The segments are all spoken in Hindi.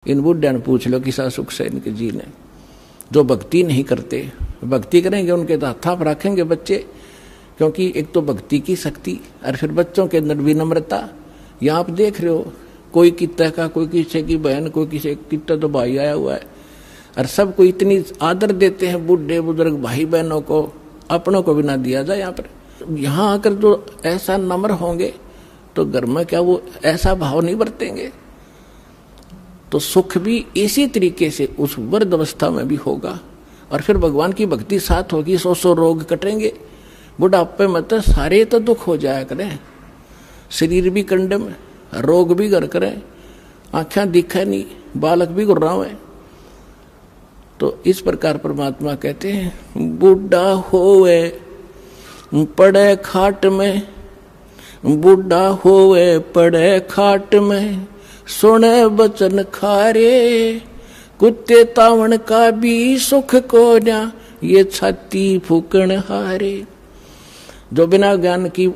इन बुढ़िया ने पूछ लो किसा सुख से इनके जी ने। जो भक्ति नहीं करते, भक्ति करेंगे उनके तो हाथ पर रखेंगे बच्चे, क्योंकि एक तो भक्ति की शक्ति और फिर बच्चों के अंदर विनम्रता। यहाँ आप देख रहे हो, कोई कितना का, कोई किसी की बहन, कोई किसी कितना तो भाई आया हुआ है, और सबको इतनी आदर देते हैं, बूढ़े बुजुर्ग भाई बहनों को, अपनों को भी ना दिया जाए। यहाँ पर यहाँ आकर जो ऐसा नम्र होंगे तो घर में क्या वो ऐसा भाव नहीं बरतेंगे, तो सुख भी इसी तरीके से उस वृद्ध अवस्था में भी होगा। और फिर भगवान की भक्ति साथ होगी, 100 रोग कटेंगे। बुढ़ापे में तो सारे तो दुख हो जाया करें, शरीर भी कंडम, रोग भी घर करें, आँखें दिखे नहीं, बालक भी गुर्राव है। तो इस प्रकार परमात्मा कहते हैं बूढ़ा होवे पड़े खाट में, बूढ़ा होवे पड़े खाट में, सुने बचन खारे, कुत्ते तावण का भी सुख को ना, ये छाती फूकण हारे। जो बिना ज्ञान की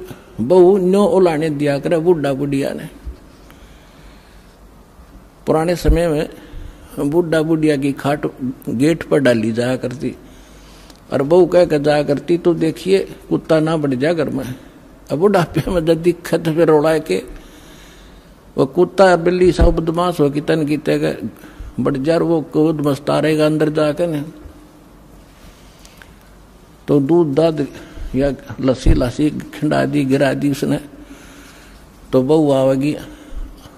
बहु न्यो उलाने दिया करे बूढ़ा बुढ़िया ने। पुराने समय में बूढ़ा बुढ़िया की खाट गेट पर डाली जाया करती, और बहू कह कर जाया करती तो देखिए कुत्ता ना बढ़ जाए घर में। अब बुढ़ापे में जब दिक्कत फिर उड़ा के वो कुत्ता बिल्ली सब बदमाश हो कि तन की तय बढ़ जा, वो कूद मस्ता रहेगा अंदर जाकर न, तो दूध दाद या लस्सी लस्सी खिंडा दी गिरा दी उसने, तो बहू आवेगी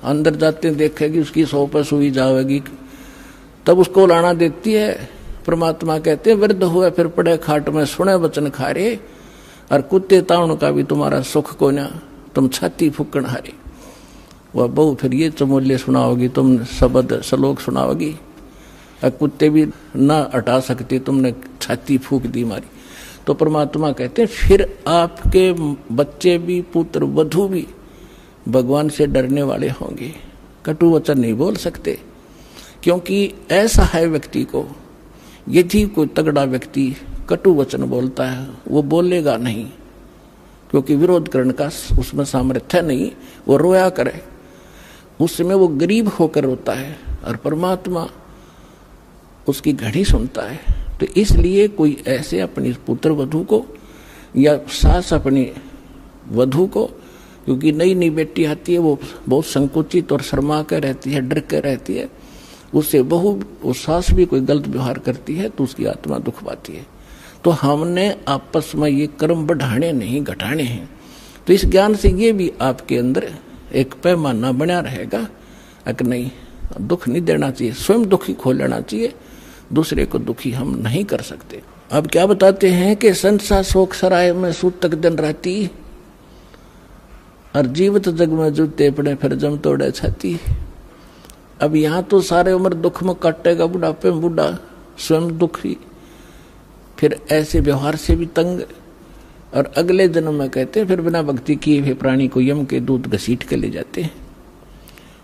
अंदर जाते देखेगी उसकी सौ पर सुई जावेगी, तब उसको लाना देती है। परमात्मा कहते हैं वृद्ध हुए फिर पड़े खाट में, सुने वचन खारे, और कुत्ते ताउन का भी तुम्हारा सुख को ना, तुम छाती फूकण हारे। वह बहू फिर ये चमोले सुनाओगी, तुम शब्द श्लोक सुनाओगी, और कुत्ते भी ना हटा सकते, तुमने छाती फूक दी मारी। तो परमात्मा कहते हैं फिर आपके बच्चे भी, पुत्र वधू भी भगवान से डरने वाले होंगे, कटु वचन नहीं बोल सकते। क्योंकि ऐसा है व्यक्ति को, यदि कोई तगड़ा व्यक्ति कटु वचन बोलता है वो बोलेगा नहीं, क्योंकि विरोध करने का उसमें सामर्थ्य नहीं, वो रोया करे, उसमें वो गरीब होकर रोता है, और परमात्मा उसकी घड़ी सुनता है। तो इसलिए कोई ऐसे अपनी पुत्र वधू को या सास अपनी वधू को, क्योंकि नई नई बेटी आती है वो बहुत संकुचित और शर्मा कर रहती है, डर कर रहती है, उससे बहू वो सास भी कोई गलत व्यवहार करती है तो उसकी आत्मा दुख पाती है। तो हमने आपस में ये कर्म बढ़ाने नहीं घटाने हैं। तो इस ज्ञान से ये भी आपके अंदर एक पैमाना बना रहेगा कि नहीं, दुख नहीं देना चाहिए, स्वयं दुखी खो लेना चाहिए, दूसरे को दुखी हम नहीं कर सकते। अब क्या बताते हैं कि संसा शोक सराय में सूतक दिन राती, और जीवित जग में जूते पड़े फिर जम तोड़े छाती। अब यहाँ तो सारे उम्र दुख में काटेगा, बुढ़ापे में बूढ़ा स्वयं दुखी, फिर ऐसे व्यवहार से भी तंग, और अगले जन्म में कहते हैं फिर बिना भक्ति किए हुए प्राणी को यम के दूत घसीट के ले जाते हैं,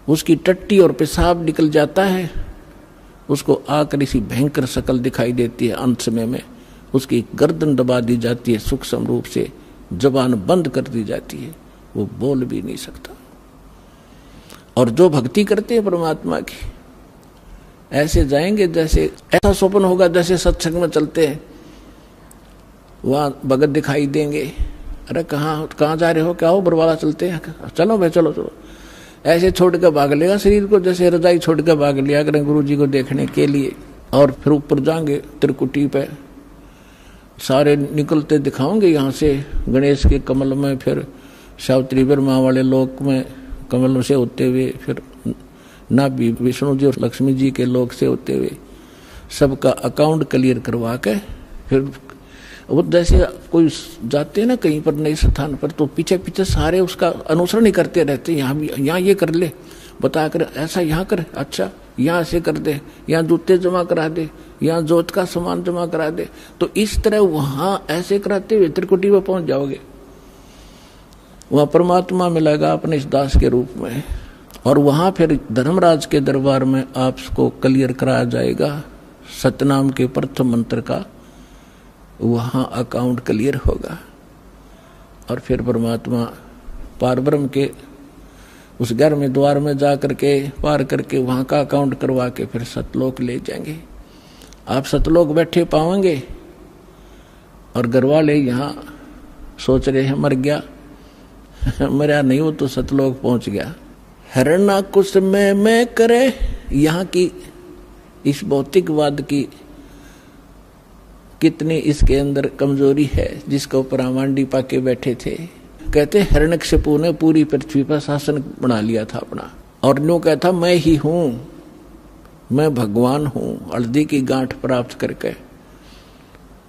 उसकी टट्टी और पेशाब निकल जाता है, उसको आकर इसी भयंकर शकल दिखाई देती है। अंत समय में उसकी गर्दन दबा दी जाती है, सूक्ष्म रूप से जबान बंद कर दी जाती है, वो बोल भी नहीं सकता। और जो भक्ति करते हैं परमात्मा की, ऐसे जाएंगे जैसे ऐसा स्वप्न होगा जैसे सत्संग में चलते हैं, वहां भगत दिखाई देंगे, अरे कहाँ जा रहे हो, क्या हो, बरवाला चलते हैं, चलो भाई चलो चलो, ऐसे छोड़ कर भाग लेगा शरीर को, जैसे रजाई छोड़ कर भाग लिया करें गुरु जी को देखने के लिए। और फिर ऊपर जाएंगे त्रिकुटी पे, सारे निकलते दिखाओगे यहाँ से गणेश के कमल में, फिर सावित्री ब्रह्मा वाले लोक में कमल से होते हुए, फिर ना भी विष्णु जी और लक्ष्मी जी के लोक से होते हुए, सबका अकाउंट क्लियर करवा के फिर वो जैसे कोई जाते हैं ना कहीं पर नए स्थान पर, तो पीछे पीछे सारे उसका अनुसरण ही करते रहते हैं, यहाँ भी यहाँ ये कर ले, बता कर ऐसा यहाँ कर, अच्छा यहाँ से कर दे, यहाँ जूते जमा करा दे, यहाँ जोत का सामान जमा करा दे। तो इस तरह वहाँ ऐसे कराते हुए त्रिकुटी में पहुंच जाओगे, वहाँ परमात्मा मिलेगा अपने इस दास के रूप में, और वहाँ फिर धर्मराज के दरबार में आपको क्लियर कराया जाएगा सतनाम के प्रथम मंत्र का, वहाँ अकाउंट क्लियर होगा। और फिर परमात्मा पारब्रह्म के उस घर में द्वार में जा करके पार करके वहां का अकाउंट करवा के फिर सतलोक ले जाएंगे। आप सतलोक बैठे पाओगे और घर वाले यहाँ सोच रहे हैं मर गया, मरा नहीं, वो तो सतलोक पहुंच गया। हरना कुछ में मैं करे, यहाँ की इस भौतिकवाद की कितनी इसके अंदर कमजोरी है, जिसके ऊपर आमांडी पाके बैठे थे। कहते हिरण्यकशिपु ने पूरी पृथ्वी पर शासन बना लिया था अपना, और न्यू कहता मैं ही हूं, मैं भगवान हूं। हल्दी की गांठ प्राप्त करके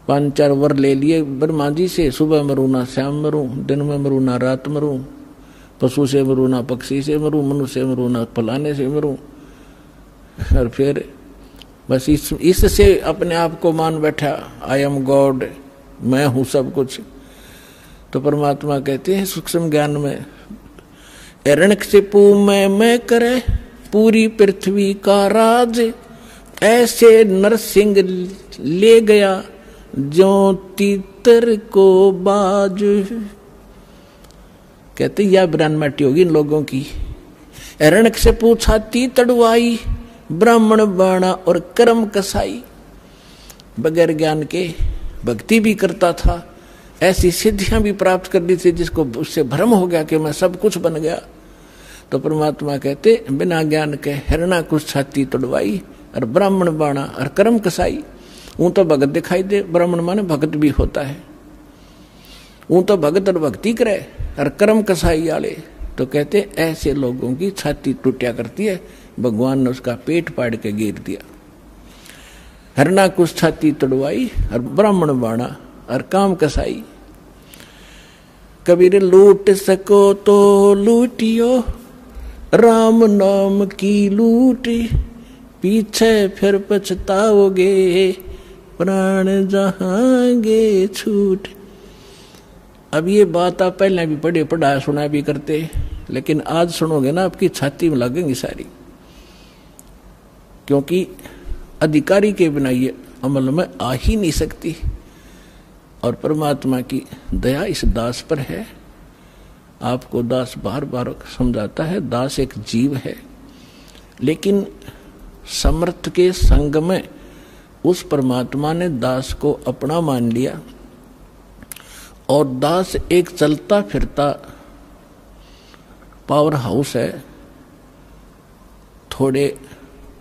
5-4 वर ले लिए ब्रह्मा जी से, सुबह मरू ना शाम मरू, दिन में मरू ना रात मरू, पशु से मरू ना पक्षी से मरू, मनुष्य से मरू ना फलाने से मरू। और फिर बस इससे अपने आप को मान बैठा, आई एम गॉड, मैं हूं सब कुछ। तो परमात्मा कहते हैं सूक्ष्म ज्ञान में, हिरण्यकशिपु में मैं करे पूरी पृथ्वी का राज, ऐसे नरसिंह ले गया जो तीतर को बाज। कहते यह ब्रह्मटी होगी इन लोगों की। हिरण्यकशिपु छाती तड़वाई, ब्राह्मण बाणा और कर्म कसाई। बगैर ज्ञान के भक्ति भी करता था, ऐसी सिद्धियां भी प्राप्त कर ली थी जिसको उससे भ्रम हो गया कि मैं सब कुछ बन गया। तो परमात्मा कहते बिना ज्ञान के हिरणा कुछ छाती तोड़वाई और ब्राह्मण बाणा और कर्म कसाई। वो तो भगत दिखाई दे, ब्राह्मण माने भगत भी होता है, वो तो भगत और भक्ति करे, और कर्म कसाई वाले तो कहते ऐसे लोगों की छाती टूटिया करती है, भगवान ने उसका पेट पाड़ के गिर दिया। हरना कुछ छाती तोड़वाई और ब्राह्मण बाणा और काम कसाई। कबीर लूट सको तो लूटियो, राम नाम की लूट, पीछे फिर पछताओगे, प्राण जहांगे छूट। अब ये बात आप पहले भी पढ़े पढ़ा सुना भी करते, लेकिन आज सुनोगे ना आपकी छाती में लगेंगी सारी, क्योंकि अधिकारी के बिना ये अमल में आ ही नहीं सकती। और परमात्मा की दया इस दास पर है। आपको दास बार बार समझाता है, दास एक जीव है, लेकिन समर्थ के संग में उस परमात्मा ने दास को अपना मान लिया, और दास एक चलता फिरता पावर हाउस है थोड़े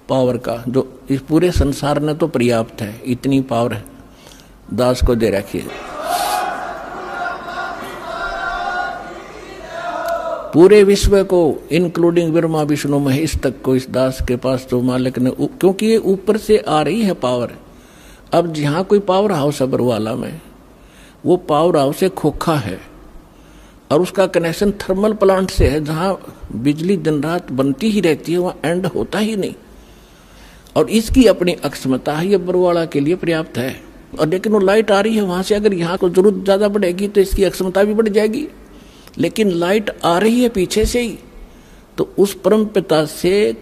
पावर का, जो इस पूरे संसार ने तो पर्याप्त है, इतनी पावर है दास को दे रखी है। पूरे विश्व को इंक्लूडिंग ब्रह्मा विष्णु महेश तक को इस दास के पास तो मालिक ने, क्योंकि ये ऊपर से आ रही है पावर। अब जहां कोई पावर हाउस है बरवाला में, वो पावर हाउस से खोखा है और उसका कनेक्शन थर्मल प्लांट से है, जहां बिजली दिन रात बनती ही रहती है, वहां एंड होता ही नहीं। और इसकी अपनी अक्षमता है, ये बरवाला के लिए पर्याप्त है। और लेकिन वो लाइट आ रही है वहां से, अगर यहाँ को जरूरत ज्यादा बढ़ेगी तो इसकी अक्षमता भी बढ़ जाएगी, लेकिन लाइट आ रही है पीछे से ही। तो उस परम पिता से,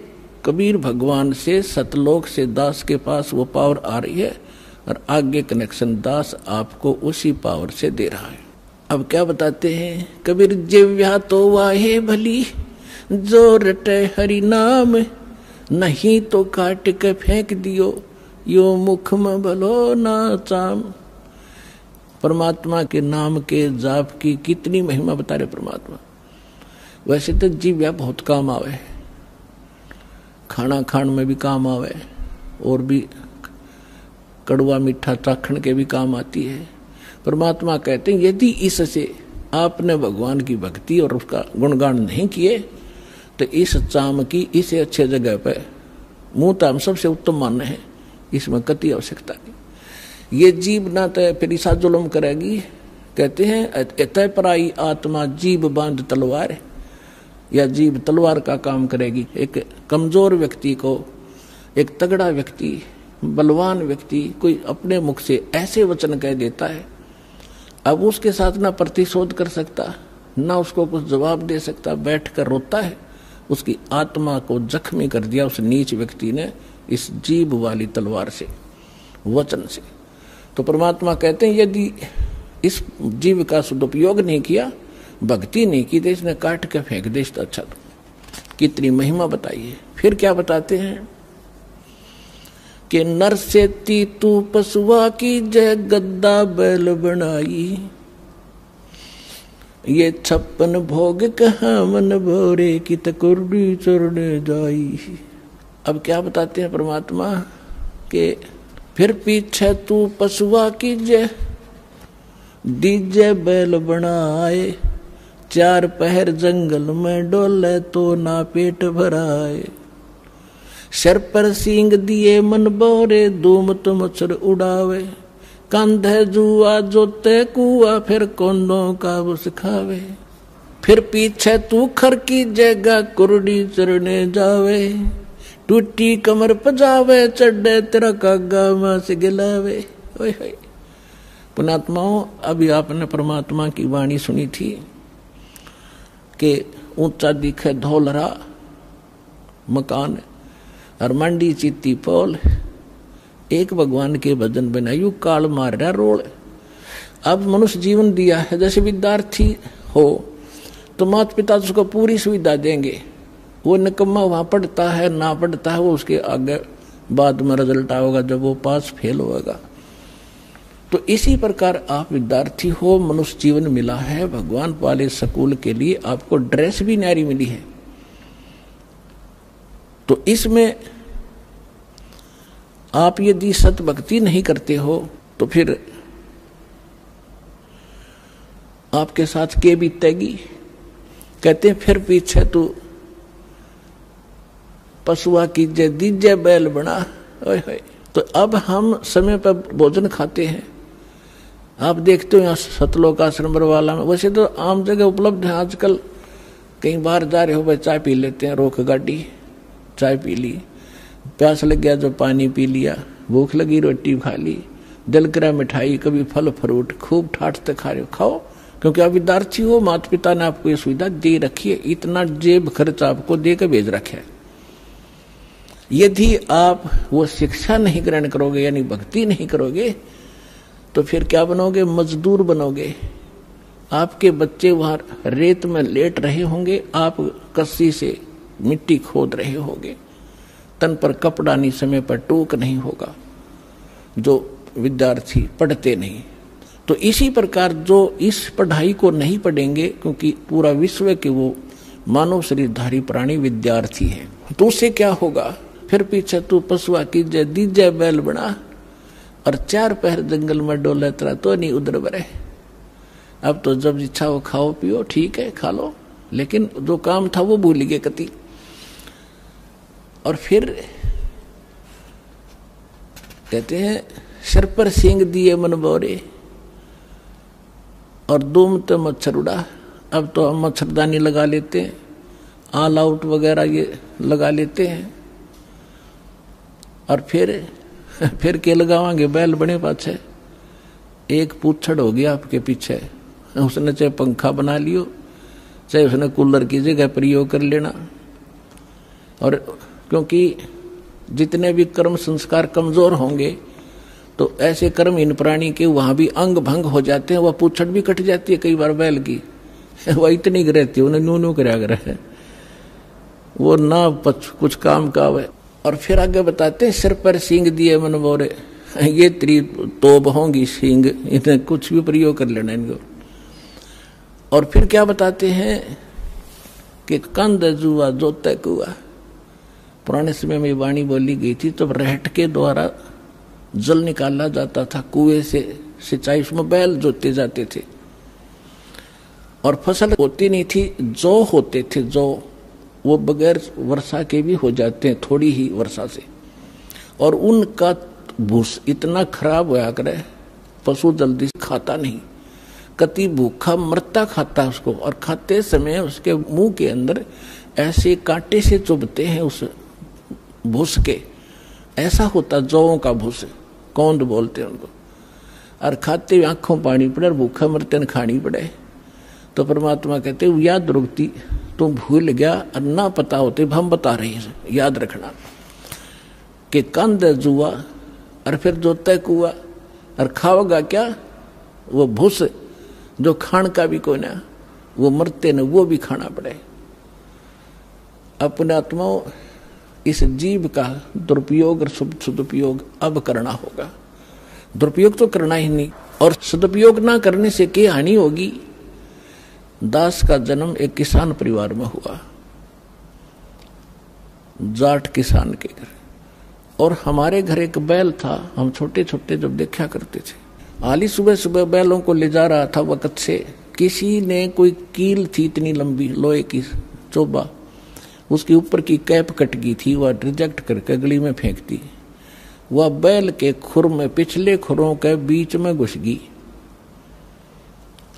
कबीर भगवान से, सतलोक से दास के पास वो पावर आ रही है, और आगे कनेक्शन दास आपको उसी पावर से दे रहा है। अब क्या बताते हैं, कबीर जिव्या तो वाहे भली, जो रटे हरि नाम, नहीं तो काट के फेंक दियो, यो मुख में भलो ना चाम। परमात्मा के नाम के जाप की कितनी महिमा बता रहे परमात्मा। वैसे तो जीव्या बहुत काम आवे, खाना खान में भी काम आवे, और भी कड़वा मीठा चाखण के भी काम आती है। परमात्मा कहते हैं यदि इससे आपने भगवान की भक्ति और उसका गुणगान नहीं किए, तो इस चाम की इसे अच्छे जगह पे मुंह ताम सबसे उत्तम मानना है, इसमें कति आवश्यकता नहीं। ये जीव ना तय फिर ईसा जुल्म करेगी। कहते हैं तय पराई आत्मा जीव बांध तलवार, या जीव तलवार का काम करेगी। एक कमजोर व्यक्ति को एक तगड़ा व्यक्ति, बलवान व्यक्ति कोई अपने मुख से ऐसे वचन कह देता है, अब उसके साथ ना प्रतिशोध कर सकता, ना उसको कुछ जवाब दे सकता, बैठ कर रोता है। उसकी आत्मा को जख्मी कर दिया उस नीच व्यक्ति ने इस जीव वाली तलवार से, वचन से। तो परमात्मा कहते हैं यदि इस जीव का सदुपयोग नहीं किया, भक्ति नहीं की, तो इसने काट के फेंक दे तो अच्छा। कितनी महिमा बताइए। फिर क्या बताते हैं कि नर से ती तू पशुआ की जय गद्दा बैल बनाई, ये 56 भोग कहाँ मन भोरे की तकुर्डी चरने जाई। अब क्या बताते हैं परमात्मा के फिर पीछे तू पशुआ की जय दीजे बैल बनाए, 4 पहर जंगल में डोले तो ना पेट भराए, सर पर सींग दिए मन बोरे धूमत मच्छर उड़ावे, कंधे जुआ जोते कुआ फिर कोंडों का बस खावे, फिर पीछे तू खर की जगह कुर्डी चरने जावे, टूटी कमर पजावे चढ़े तेरा कागा मां से गिलावे। ओए पुणात्माओं, अभी आपने परमात्मा की वाणी सुनी थी कि ऊंचा दिखे धौलरा मकान और मंडी चित्ती पोल, एक भगवान के भजन बनायु काल मार रहा रोल। अब मनुष्य जीवन दिया है, जैसे विद्यार्थी हो तो माता पिता उसको पूरी सुविधा देंगे, वो निकम्मा वहां पढ़ता है ना पढ़ता है वो उसके आगे बाद में रिजल्ट आएगा जब वो पास फेल होगा। तो इसी प्रकार आप विद्यार्थी हो, मनुष्य जीवन मिला है, भगवान वाले स्कूल के लिए आपको ड्रेस भी न्यारी मिली है। तो इसमें आप यदि सत भक्ति नहीं करते हो तो फिर आपके साथ के बीतेगी। कहते हैं फिर पीछे तू पशुआ की जय दीजे बैल बना। ओए होए। तो अब हम समय पर भोजन खाते हैं। आप देखते हो यहाँ सतलोक आश्रम वाला में, वैसे तो आम जगह उपलब्ध है आजकल, कहीं बाहर जा रहे हो भाई चाय पी लेते हैं, रोक गाड़ी चाय पी ली, प्यास लग गया जो पानी पी लिया, भूख लगी रोटी खा ली, दिल करा मिठाई, कभी फल फ्रूट खूब ठाटते खा रहे हो, खाओ, क्योंकि आप विद्यार्थी हो, माता पिता ने आपको ये सुविधा दे रखी है, इतना जेब खर्च आपको दे के भेज रखे है। यदि आप वो शिक्षा नहीं ग्रहण करोगे यानी भक्ति नहीं करोगे तो फिर क्या बनोगे? मजदूर बनोगे। आपके बच्चे वहां रेत में लेट रहे होंगे, आप कस्सी से मिट्टी खोद रहे होंगे, तन पर कपड़ा नहीं, समय पर टोक नहीं होगा, जो विद्यार्थी पढ़ते नहीं। तो इसी प्रकार जो इस पढ़ाई को नहीं पढ़ेंगे, क्योंकि पूरा विश्व के वो मानव शरीरधारी प्राणी विद्यार्थी है, तो उससे क्या होगा? फिर पीछे तू पशुआ की जय दीजे बैल बना और 4 पहर जंगल में डोले तेरा तो नहीं उधर बरे। अब तो जब इच्छा हो खाओ पियो, ठीक है खा लो, लेकिन जो काम था वो भूल गए कति। और फिर कहते हैं सिर पर सींग दिए मन बोरे और दुम तो मच्छर उड़ा। अब तो हम मच्छरदानी लगा लेते हैं, ऑल आउट वगैरह ये लगा लेते हैं, और फिर के लगावांगे बैल बने पाछे। एक पूछड़ हो गया आपके पीछे, उसने चाहे पंखा बना लियो, चाहे उसने कूलर की जगह प्रयोग कर लेना। और क्योंकि जितने भी कर्म संस्कार कमजोर होंगे तो ऐसे कर्महीन प्राणी के वहां भी अंग भंग हो जाते हैं, वह पूछड़ भी कट जाती है कई बार बैल की, वह इतनी रहती है, उन्हें नू कराया करे, वो ना कुछ काम का है। और फिर आगे बताते हैं सिर पर सींग दिए मन बोरे, ये तेरी तोब होंगी सींग, इन्हें कुछ भी प्रयोग कर लेना इनको। और फिर क्या बताते हैं कि कंद जुआ जोते कुआ। पुराने समय में वाणी बोली गई थी, तब रहट के द्वारा जल निकाला जाता था कुएं से, सिंचाई उसमें बैल जोते जाते थे, और फसल होती नहीं थी, जौ होते थे, जौ वो बगैर वर्षा के भी हो जाते हैं, थोड़ी ही वर्षा से, और उनका भूस इतना खराब होया करे, पशु जल्दी खाता नहीं, कति भूखा मरता खाता उसको, और खाते समय उसके मुंह के अंदर ऐसे कांटे से चुभते हैं उस भूस के, ऐसा होता जौओं का भूस, कौंद बोलते हैं उनको, और खाते हुए आंखों पानी पड़े और भूखा मरते न खानी पड़े। तो परमात्मा कहते याद रुकती, तुम भूल गया और ना पता होते, हम बता रहे हैं, याद रखना कि कंद जुआ और फिर जोते कुआ, और खाओगा क्या? वो भूस जो खान का भी कोई ना, वो मरते न वो भी खाना पड़े। अपने आत्माओं इस जीव का दुरुपयोग और सदुपयोग अब करना होगा। दुरुपयोग तो करना ही नहीं, और सदुपयोग ना करने से क्या हानि होगी। दास का जन्म एक किसान परिवार में हुआ, जाट किसान के घर, और हमारे घर एक बैल था। हम छोटे छोटे जब देखा करते थे, आली सुबह सुबह बैलों को ले जा रहा था वक्त से, किसी ने कोई कील थी इतनी लंबी लोहे की चोबा, उसके ऊपर की कैप कट गई थी, वह रिजेक्ट करके गली में फेंक दी। वह बैल के खुर में पिछले खुरों के बीच में घुस गई।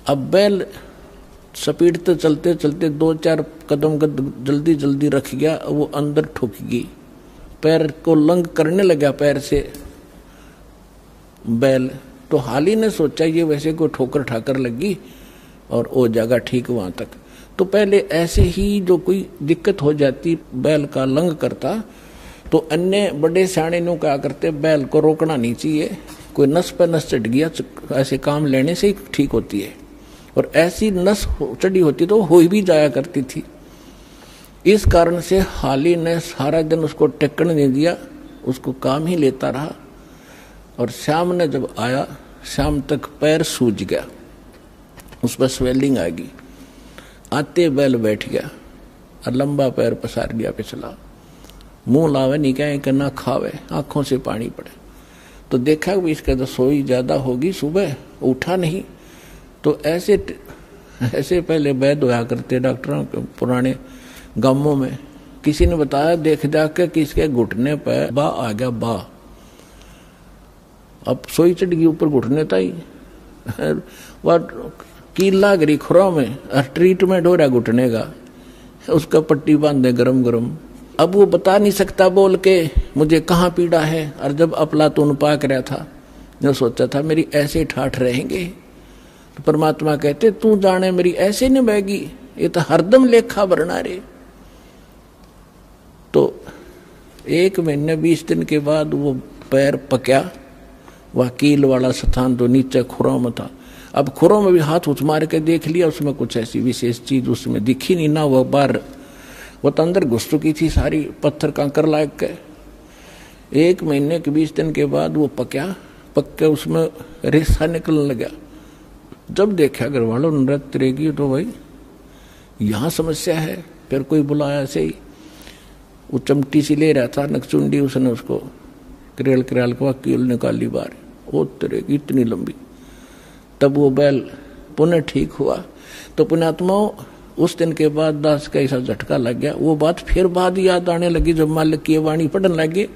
अब बैल स्पीड चलते चलते 2-4 कदम जल्दी जल्दी रख गया, वो अंदर ठुक गई, पैर को लंग करने लगा पैर से बैल। तो हाली ने सोचा ये वैसे कोई ठोकर ठाकर लगी और वो जगह ठीक वहां तक। तो पहले ऐसे ही जो कोई दिक्कत हो जाती बैल का लंग करता, तो अन्य बड़े सियाणे नु क्या करते, बैल को रोकना नहीं चाहिए, कोई नस पे नस चढ़ गया ऐसे काम लेने से ही ठीक होती है, और ऐसी नस चढ़ी होती तो हो भी जाया करती थी। इस कारण से हाली ने सारा दिन उसको टेकने नहीं दिया, उसको काम ही लेता रहा। और शाम ने जब आया, शाम तक पैर सूज गया, उस पर स्वेलिंग आ गई। आते बैल बैठ गया और लंबा पैर पसार गया पिछला, मुंह लावे नहीं कहे कि ना खावे, आंखों से पानी पड़े। तो देखा कि इसका तो सोई ज्यादा होगी, सुबह उठा नहीं। तो ऐसे पहले वैद्य होया करते डॉक्टरों के पुराने गांवों में, किसी ने बताया देख जाके कि इसके घुटने पर बा आ गया, बा। अब सोई चढ़ गई ऊपर घुटने ताई, वह कीला गिरी खुरा में, ट्रीटमेंट हो रहा घुटने का, उसका पट्टी बांधे गरम गरम। अब वो बता नहीं सकता बोल के मुझे कहाँ पीड़ा है। और जब अफलातून पाक रहा था, जो सोचा था मेरी ऐसे ठाठ रहेंगे, तो परमात्मा कहते तू जाने मेरी ऐसे नहीं बहेगी, ये तो हरदम लेखा भरना रे। तो 1 महीने 20 दिन के बाद वो पैर पक्या, वह कील वाला स्थान तो नीचे खुरों में था। अब खुरों में भी हाथ उठ मार के देख लिया, उसमें कुछ ऐसी विशेष चीज उसमें दिखी नहीं ना, वह बाहर वो तो अंदर घुस चुकी थी सारी, पत्थर कांकर लायक के। 1 महीने के 20 दिन के बाद वो पक्या, पक के उसमें रेसा निकलने लगा। जब देखा घर वालों नृत्य रहेगी तो भाई यहाँ समस्या है। फिर कोई बुलाया ऐसे ही, वो चमटी सी ले रहा था नकचुंडी, उसने उसको करेल करेल के कील निकाली बाहर, वो तरेगी इतनी लंबी। तब वो बैल पुनः ठीक हुआ। तो पुण्यात्माओं उस दिन के बाद दास का ऐसा झटका लग गया। वो बात फिर बाद याद आने लगी, जब मालिक की वाणी पढ़ने लगे,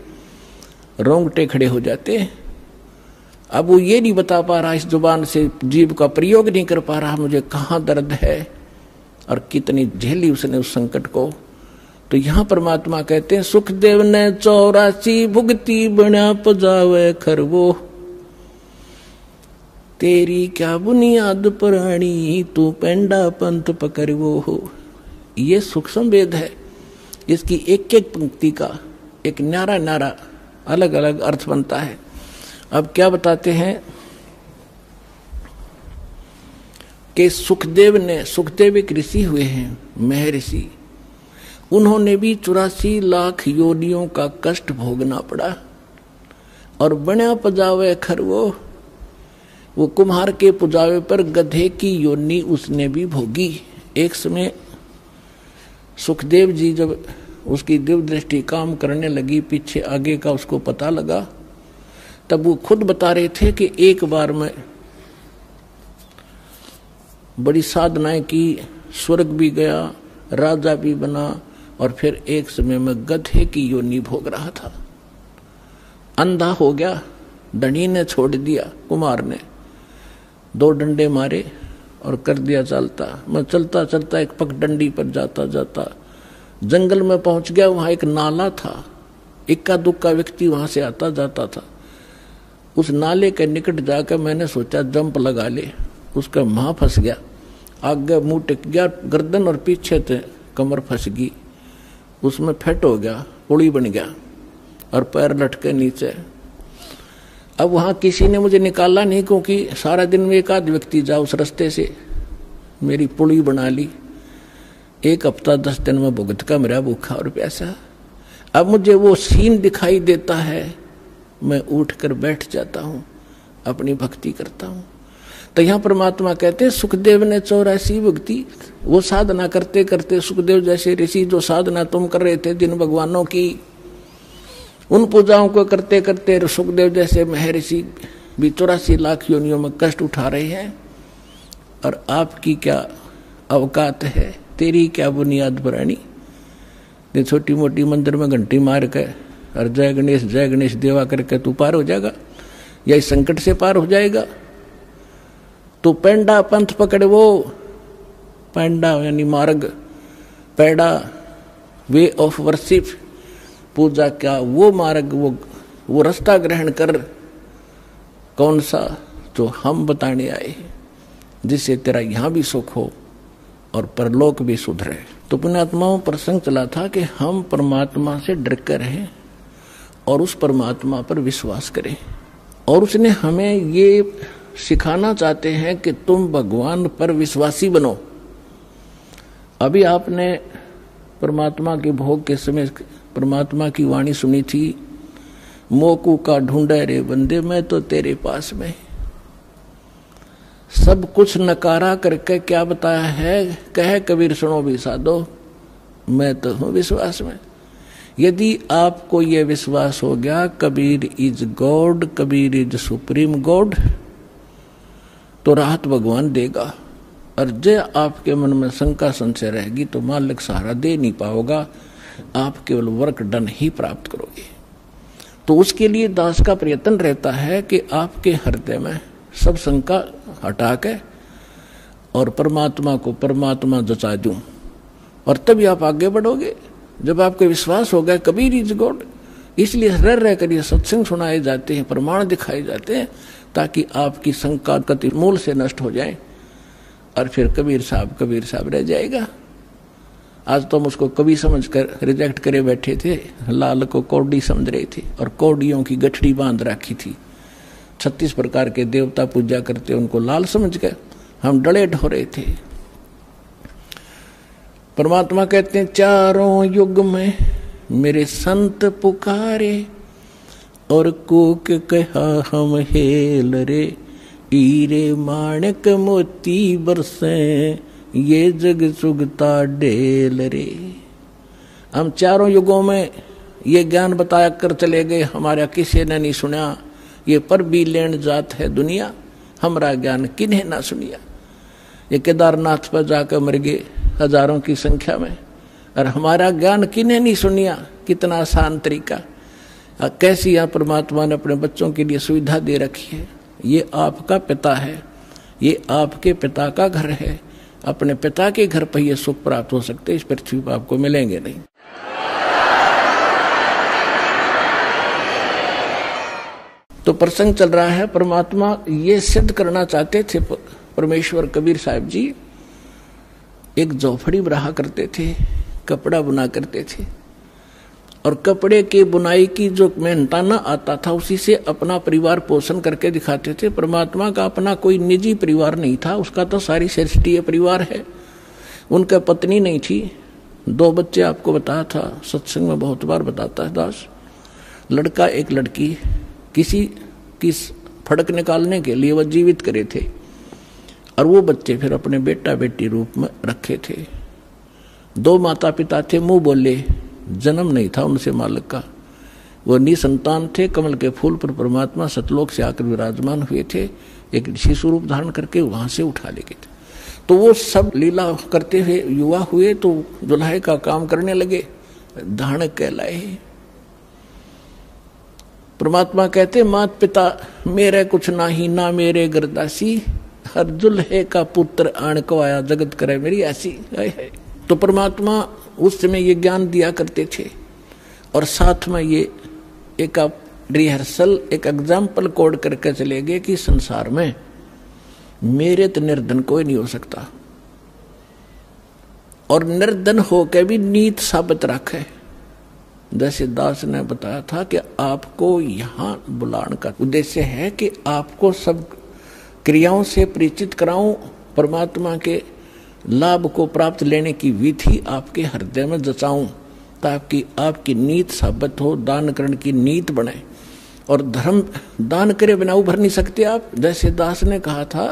रोंगटे खड़े हो जाते। अब वो ये नहीं बता पा रहा, इस जुबान से जीव का प्रयोग नहीं कर पा रहा, मुझे कहाँ दर्द है और कितनी झेली उसने उस संकट को। तो यहाँ परमात्मा कहते हैं सुखदेव ने 84 भुगती बना पजावे खरवो, तेरी क्या बुनियाद पुरानी तू पेंडा पंथ पकड़वो हो। ये सूक्ष्म वेद है, इसकी एक एक पंक्ति का एक न्यारा न्यारा अलग अलग अर्थ बनता है। अब क्या बताते हैं कि सुखदेव एक ऋषि हुए हैं, महर्षि। उन्होंने भी 84 लाख योनियों का कष्ट भोगना पड़ा। और बना पजावे खरवो, वो कुम्हार के पुजावे पर गधे की योनि उसने भी भोगी। एक समय सुखदेव जी जब उसकी दिव्य दृष्टि काम करने लगी, पीछे आगे का उसको पता लगा, तब वो खुद बता रहे थे कि एक बार में बड़ी साधनाएं की, स्वर्ग भी गया, राजा भी बना, और फिर एक समय में गधे की योनि भोग रहा था। अंधा हो गया, धनी ने छोड़ दिया, कुमार ने 2 डंडे मारे और कर दिया चलता। मैं चलता चलता एक पगडंडी पर जाता जाता जंगल में पहुंच गया। वहां एक नाला था, इक्का दुक्का व्यक्ति वहां से आता जाता था। उस नाले के निकट जाकर मैंने सोचा जंप लगा ले, उसका मुंह फंस गया, आगे मुंह टिक गया, गर्दन और पीछे से कमर फंस गई, उसमें फट हो गया, पुड़ी बन गया और पैर लटके नीचे। अब वहां किसी ने मुझे निकाला नहीं, क्योंकि सारा दिन में एक आध व्यक्ति जा उस रास्ते से, मेरी पुड़ी बना ली। 1 हफ्ता 10 दिन में भुगत का मेरा भूखा और प्यासा। अब मुझे वो सीन दिखाई देता है, मैं उठकर बैठ जाता हूँ, अपनी भक्ति करता हूँ। तो यहाँ परमात्मा कहते हैं सुखदेव ने 84 भक्ति, वो साधना करते करते सुखदेव जैसे ऋषि जो साधना तुम कर रहे थे जिन भगवानों की, उन पूजाओं को करते करते सुखदेव जैसे महर्षि भी 84 लाख योनियों में कष्ट उठा रहे हैं। और आपकी क्या अवकात है, तेरी क्या बुनियाद बनानी। छोटी मोटी मंदिर में घंटी मार के और जय गणेश देवा करके तू पार हो जाएगा, या इस संकट से पार हो जाएगा। तो पेंडा पंथ पकड़े, वो पेंडा यानी मार्ग, पैडा वे ऑफ वर्शिप, पूजा का वो मार्ग, वो रास्ता ग्रहण कर। कौन सा? जो हम बताने आए हैं, जिससे तेरा यहां भी सुख हो और परलोक भी सुधरे। तो पुण्यात्माओं प्रसंग चला था कि हम परमात्मा से डर कर रहें और उस परमात्मा पर विश्वास करें। और उसने हमें ये सिखाना चाहते हैं कि तुम भगवान पर विश्वासी बनो। अभी आपने परमात्मा के भोग के समय परमात्मा की वाणी सुनी थी, मोकू का ढूंढे रे बंदे मैं तो तेरे पास में। सब कुछ नकारा करके क्या बताया है, कहे कबीर सुनो भी साधो मैं तो हूं विश्वास में। यदि आपको यह विश्वास हो गया Kabir is God, Kabir is supreme God, तो राहत भगवान देगा। और जो आपके मन में शंका संशय रहेगी तो मालिक सहारा दे नहीं पाओगा, आप केवल वर्क डन ही प्राप्त करोगे। तो उसके लिए दास का प्रयत्न रहता है कि आपके हृदय में सब शंका हटा के और परमात्मा को परमात्मा जचा दूं, और तभी आप आगे बढ़ोगे। जब आपको विश्वास होगा कबीर इज गॉड, इसलिए रह कर ये सत्संग सुनाए जाते हैं, प्रमाण दिखाए जाते हैं, ताकि आपकी शंका कति मूल से नष्ट हो जाए और फिर कबीर साहब रह जाएगा। आज तो हम उसको कवि समझ कर रिजेक्ट करे बैठे थे, लाल को कौड़ी समझ रहे थे और कौड़ियों की गठड़ी बांध रखी थी। 36 प्रकार के देवता पूजा करते, उनको लाल समझ कर हम डले ढोरे थे। परमात्मा कहते हैं चारों युग में मेरे संत पुकारे और कूक कहा हम हेल रे, हीरे माणक मोती बरसे ये जग सुगता ढेल रे। हम चारों युगों में ये ज्ञान बताया कर चले गए, हमारा किसी ने नहीं सुना। ये पर भी लेन जात है दुनिया, हमारा ज्ञान किन्हें ना सुनिया। ये केदारनाथ पर जाकर मर गए हजारों की संख्या में, और हमारा ज्ञान किन्हें नहीं सुनिया। कितना आसान तरीका, कैसी यहाँ परमात्मा ने अपने बच्चों के लिए सुविधा दे रखी है। ये आपका पिता है, ये आपके पिता का घर है। अपने पिता के घर पर ये सुख प्राप्त हो सकते, इस पृथ्वी पर आपको मिलेंगे नहीं। तो प्रसंग चल रहा है, परमात्मा ये सिद्ध करना चाहते थे। परमेश्वर कबीर साहब जी एक झोपड़ी बना करते थे, कपड़ा बुना करते थे, और कपड़े के बुनाई की जो मेहनताना आता था उसी से अपना परिवार पोषण करके दिखाते थे। परमात्मा का अपना कोई निजी परिवार नहीं था, उसका तो सारी सृष्टि परिवार है। उनका पत्नी नहीं थी, 2 बच्चे आपको बताया था, सत्संग में बहुत बार बताता है दास। लड़का एक लड़की, किसी की फड़क निकालने के लिए वह जीवित करे थे, और वो बच्चे फिर अपने बेटा बेटी रूप में रखे थे। 2 माता पिता थे, मुंह बोले, जन्म नहीं था उनसे मालिक का, वो निसंतान थे। कमल के फूल पर परमात्मा सतलोक से आकर विराजमान हुए थे, एक शिशु रूप धारण करके वहां से उठा ले गए थे। तो वो सब लीला करते हुए युवा हुए तो दुल्हे का काम करने लगे, धारण कहलाए। परमात्मा कहते मात पिता मेरे कुछ नाही, ना मेरे गरदासी, हर दुल्हे का पुत्र आण को आया, जगत करे मेरी ऐसी। तो परमात्मा उस समय ये ज्ञान दिया करते थे, और साथ में ये एक रिहर्सल, एक एग्जाम्पल कोड करके चले गए कि संसार में मेरे तो निर्धन कोई नहीं हो सकता, और निर्धन होकर भी नीत साबित रखे। जैसे दास ने बताया था कि आपको यहाँ बुलाने का उद्देश्य है कि आपको सब क्रियाओं से परिचित कराऊं, परमात्मा के लाभ को प्राप्त लेने की विधि आपके हृदय में जचाऊं, ताकि आपकी नीत साबित हो, दान करण की नीत बने। और धर्म दान करे बिना उभर नहीं सकते आप। जैसे दास ने कहा था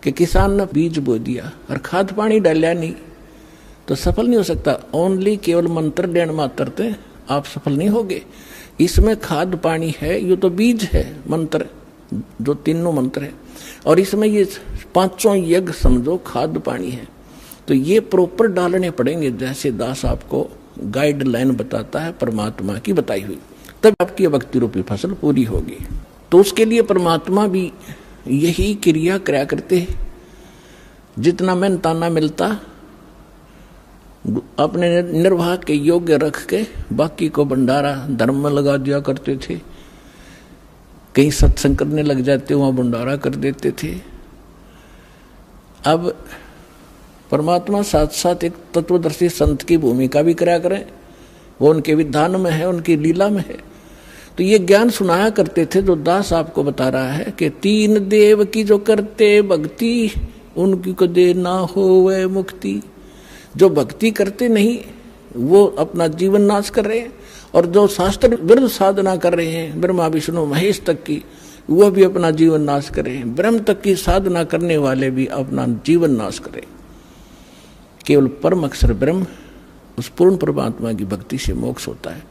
कि किसान ने बीज बो दिया और खाद पानी डालिया नहीं तो सफल नहीं हो सकता। ओनली केवल मंत्र देण मात्र से आप सफल नहीं होगे। इसमें खाद पानी है, ये तो बीज है, मंत्र जो तीनों मंत्र है, और इसमें ये पांचों यज्ञ समझो खाद पानी है। तो ये प्रॉपर डालने पड़ेंगे, जैसे दास आपको गाइडलाइन बताता है परमात्मा की बताई हुई, तब आपकी भक्ति रूपी फसल पूरी होगी। तो उसके लिए परमात्मा भी यही क्रिया कराया करते हैं। जितना मेहनताना मिलता अपने निर्वाह के योग्य रख के बाकी को भंडारा धर्म में लगा दिया करते थे। कहीं सत्संग करने लग जाते वहां भंडारा कर देते थे। अब परमात्मा साथ साथ एक तत्वदर्शी संत की भूमिका भी कराया करें, वो उनके विधान में है, उनकी लीला में है। तो ये ज्ञान सुनाया करते थे जो दास आपको बता रहा है कि तीन देव की जो करते भक्ति, उनकी को दे ना हो वह मुक्ति। जो भक्ति करते नहीं वो अपना जीवन नाश कर रहे हैं, और जो शास्त्र विरुद्ध साधना कर रहे हैं ब्रह्मा विष्णु महेश तक की, वह भी अपना जीवन नाश कर रहे हैं। ब्रह्म तक की साधना करने वाले भी अपना जीवन नाश करें। केवल परम अक्षर ब्रह्म, उस पूर्ण परमात्मा की भक्ति से मोक्ष होता है।